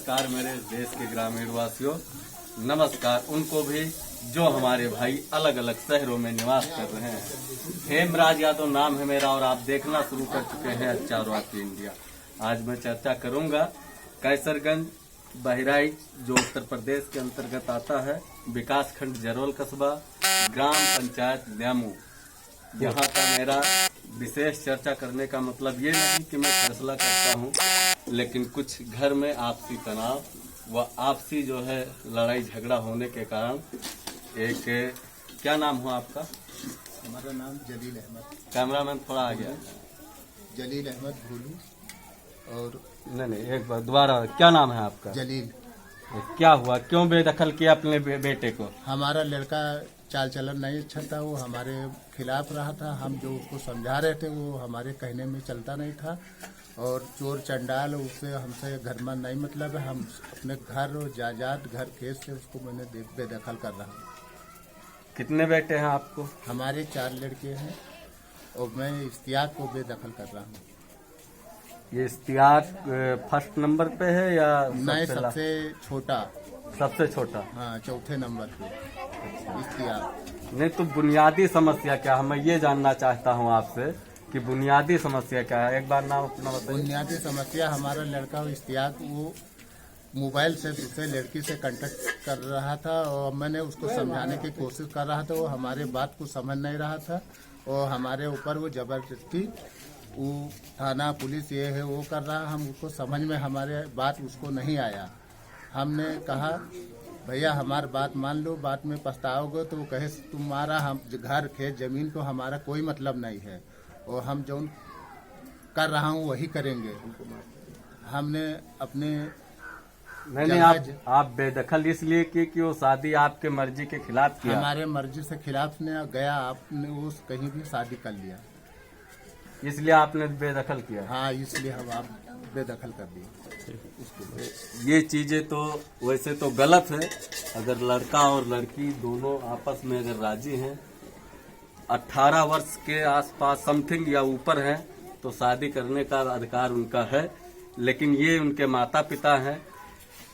नमस्कार मेरे देश के ग्रामीण वासियों, नमस्कार उनको भी जो हमारे भाई अलग अलग शहरों में निवास कर रहे हैं। हेमराज यादव नाम है मेरा और आप देखना शुरू कर चुके हैं अच्छा इंडिया। आज मैं चर्चा करूंगा कैसरगंज बहराइच जो उत्तर प्रदेश के अंतर्गत आता है, विकास खंड जरोल कस्बा, ग्राम पंचायत न्यामू। यहाँ का मेरा विशेष चर्चा करने का मतलब ये नहीं कि मैं फैसला करता हूँ, लेकिन कुछ घर में आपसी तनाव व आपसी जो है लड़ाई झगड़ा होने के कारण एक, क्या नाम हुआ आपका? हमारा नाम जलील अहमद। कैमरामैन थोड़ा आ गया। जलील अहमद भोलू। और नहीं एक बार दोबारा, क्या नाम है आपका? जलील। क्या हुआ, क्यों बेदखल किया अपने बेटे को? हमारा लड़का चाल चलन नहीं अच्छा था, वो हमारे खिलाफ रहा था। हम जो उसको समझा रहे थे वो हमारे कहने में चलता नहीं था, और चोर चंडाल उससे हमसे घर में नहीं मतलब है। हम अपने घर और जायदाद घर खेत से उसको मैंने बेदखल कर रहा हूँ। कितने बेटे हैं आपको? हमारे 4 लड़के हैं और मैं इश्तियाक को बेदखल कर रहा हूँ। ये इश्तियाक फर्स्ट नंबर पे है या नहीं, सबसे छोटा। सबसे छोटा? हाँ, चौथे नंबर पे इश्तियाक। नहीं तो बुनियादी समस्या क्या है, मैं ये जानना चाहता हूँ आपसे कि बुनियादी समस्या क्या है। एक बार नाम अपना बताइए। बुनियादी समस्या, हमारा लड़का इश्तियाक वो मोबाइल से दूसरे लड़की से कांटेक्ट कर रहा था और मैंने उसको समझाने की कोशिश कर रहा था। वो हमारे बात को समझ नहीं रहा था और हमारे ऊपर वो जबरदस्ती वो थाना पुलिस ये है वो कर रहा। हम उसको समझ में हमारे बात उसको नहीं आया। हमने कहा भैया हमारी बात मान लो, बात में पछताओगे तो वो कहे तुम्हारा हम घर खेत जमीन को हमारा कोई मतलब नहीं है और हम जो कर रहा हूँ वही करेंगे। हमने अपने नहीं आप बेदखल इसलिए कि वो शादी आपके मर्जी के खिलाफ किया? हमारे मर्जी से खिलाफ ने गया, आपने वो कहीं भी शादी कर लिया, इसलिए आपने बेदखल किया? हाँ, इसलिए हम आप बेदखल कर दिए उसको। ये चीजें तो वैसे तो गलत है। अगर लड़का और लड़की दोनों आपस में अगर राजी हैं, 18 वर्ष के आसपास समथिंग या ऊपर हैं, तो शादी करने का अधिकार उनका है। लेकिन ये उनके माता पिता हैं,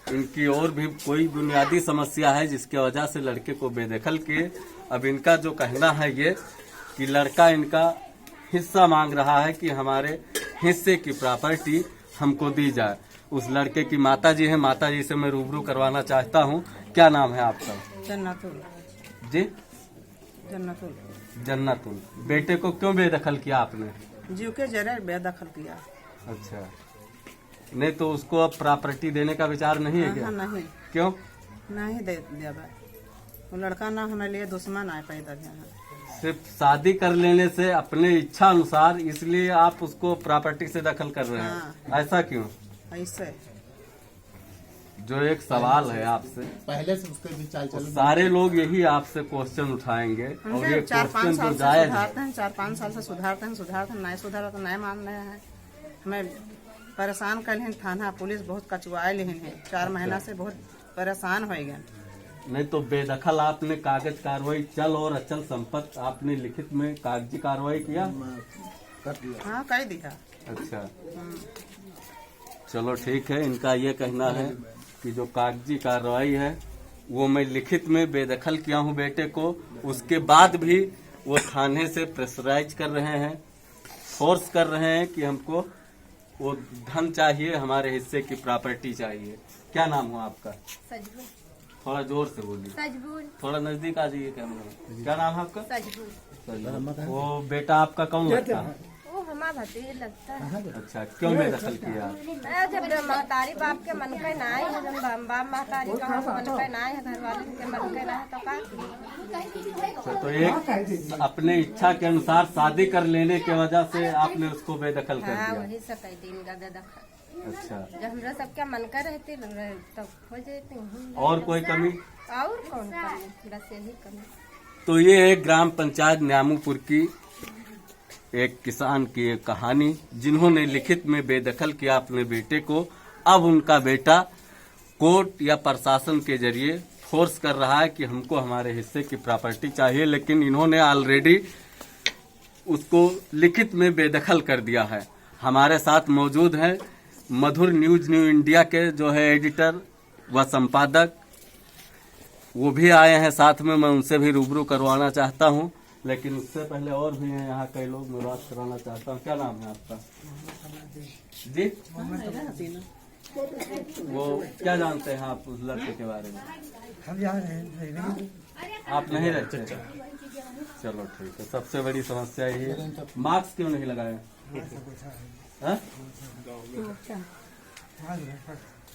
इनकी और भी कोई बुनियादी समस्या है जिसके वजह से लड़के को बेदखल किए। अब इनका जो कहना है ये कि लड़का इनका हिस्सा मांग रहा है कि हमारे हिस्से की प्रॉपर्टी हमको दी जाए। उस लड़के की माताजी है, माताजी से मैं रूबरू करवाना चाहता हूँ। क्या नाम है आपका? जन्नतुल। जी? जन्नतुल। जन्नतुल। बेटे को क्यों बेदखल किया आपने? जीव के जरिए बेदखल किया। अच्छा, नहीं तो उसको अब प्रॉपर्टी देने का विचार नहीं है क्या? नहीं। क्यों नहीं दे दिया? वो लड़का ना हमारे लिए दुश्मन आए पैदा किया। सिर्फ शादी कर लेने से अपने इच्छा अनुसार, इसलिए आप उसको प्रॉपर्टी से दखल कर रहे हैं? ऐसा क्यों? ऐसे जो एक सवाल है आपसे, पहले से उसके भी चाल चलन सारे लोग यही आपसे क्वेश्चन उठाएंगे और ये 4-5 क्वेश्चन साल जो से जायज है। सुधारते हैं, 4-5 साल से सुधारते हैं, नहीं सुधारा तो नहीं मान रहे हैं। हमें परेशान कर लें, थाना पुलिस बहुत कचुआए लें हैं। 4 महीना से बहुत परेशान हो गए। नहीं तो बेदखल आपने कागज कार्रवाई, चल और अचल संपत्ति आपने लिखित में कागजी कार्रवाई किया? कर दिया। हाँ, कर दिया। अच्छा, चलो ठीक है। इनका ये कहना है कि जो कागजी कार्रवाई है वो मैं लिखित में बेदखल किया हूँ बेटे को, उसके बाद भी वो थाने से प्रेशराइज कर रहे हैं, फोर्स कर रहे हैं कि हमको वो धन चाहिए, हमारे हिस्से की प्रॉपर्टी चाहिए। क्या नाम हुआ आपका? सजबुल। थोड़ा जोर से बोलिए। सजबुल। थोड़ा नजदीक आ जाइए कैमरा। क्या नाम है आपका? सजबुल। वो बेटा आपका कौन लगता है? वो हमारा भतीज लगता है। अच्छा, क्यों बेदखल किया? जब महतारी बाप के मन के ना है, जब बाप महतारी का मन के ना है, घर वाले के मन के ना है तो का? तो एक अपने इच्छा के अनुसार शादी कर लेने के वजह से आपने उसको बेदखल कर हाँ, दिया? वही से कई दिन का बेदखल। अच्छा, जब हमरा सबके मन का रहती तब हो जाती। और कोई कमी? और कौन कमी? बस यही कमी। तो ये है ग्राम पंचायत न्यामूपुर की एक किसान की एक कहानी, जिन्होंने लिखित में बेदखल किया अपने बेटे को। अब उनका बेटा कोर्ट या प्रशासन के जरिए फोर्स कर रहा है कि हमको हमारे हिस्से की प्रॉपर्टी चाहिए, लेकिन इन्होंने ऑलरेडी उसको लिखित में बेदखल कर दिया है। हमारे साथ मौजूद हैं मधुर न्यूज न्यू इंडिया के जो है एडिटर व संपादक, वो भी आए हैं साथ में। मैं उनसे भी रूबरू करवाना चाहता हूं, लेकिन उससे पहले और भी हैं यहाँ कई लोग, मैं बात कराना चाहता हूँ। क्या नाम है आपका जी? वो क्या जानते हैं आप उस लड़के के बारे में? आप नहीं रहते? चलो ठीक है। सबसे बड़ी समस्या यही है, मास्क क्यों नहीं लगाए? हाँ?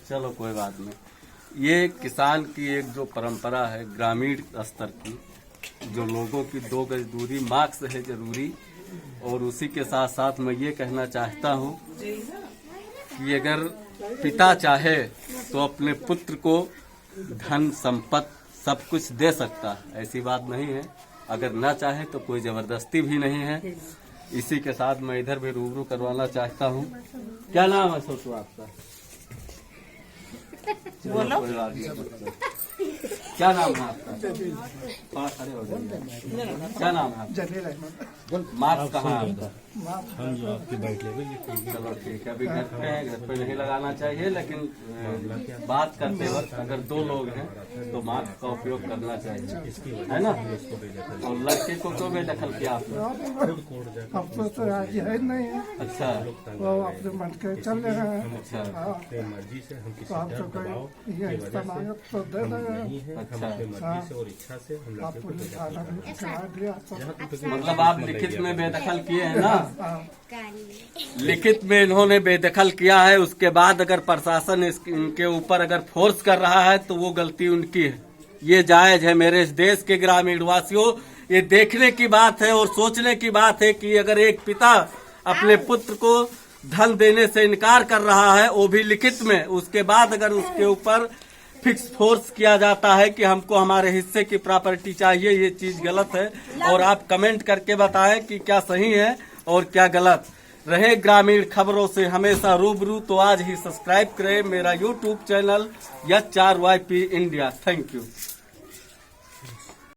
चलो कोई बात नहीं। ये किसान की एक जो परंपरा है ग्रामीण स्तर की, जो लोगों की 2 गज दूरी, मास्क है जरूरी। और उसी के साथ साथ मैं ये कहना चाहता हूँ कि अगर पिता चाहे तो अपने पुत्र को धन संपत्ति सब कुछ दे सकता है, ऐसी बात नहीं है। अगर ना चाहे तो कोई जबरदस्ती भी नहीं है। इसी के साथ मैं इधर भी रूबरू करवाना चाहता हूँ। क्या नाम है छोटू आपका? बोलो। कोई बात नहीं। क्या नाम है आपका? खड़े हो जाइए। क्या नाम है आपका? मास्क कहाँ है आपका? हम जो आपकी बाइक ले। चलो ठीक है। अभी घर पे है, घर पे नहीं लगाना चाहिए, लेकिन बात करते वक्त अगर 2 लोग हैं तो मास्क का उपयोग करना चाहिए, है ना? और लड़के को क्यों बेदखल किया आपने? अब तो राजी है नहीं है, अच्छा, वो अपने मन के चल रहे हैं। अच्छा, मर्जी से हम किसी तो आप तो कोई ये हिस्सा मांगे तो दे देंगे। अच्छा। मर्जी से और इच्छा से हम आप पुलिस थाना भी चला दिया तो मतलब आप लिखित में बेदखल किए हैं ना? लिखित में इन्होंने बेदखल किया है। उसके बाद अगर प्रशासन इनके ऊपर अगर फोर्स कर रहा है तो वो गलती उनकी है। ये जायज है। मेरे इस देश के ग्रामीण वासियों, ये देखने की बात है और सोचने की बात है कि अगर एक पिता अपने पुत्र को धन देने से इनकार कर रहा है, वो भी लिखित में, उसके बाद अगर उसके ऊपर फिक्स फोर्स किया जाता है कि हमको हमारे हिस्से की प्रॉपर्टी चाहिए, ये चीज गलत है। और आप कमेंट करके बताएं कि क्या सही है और क्या गलत। रहे ग्रामीण खबरों से हमेशा रूबरू तो आज ही सब्सक्राइब करें मेरा YouTube channel H4YP India. Thank you.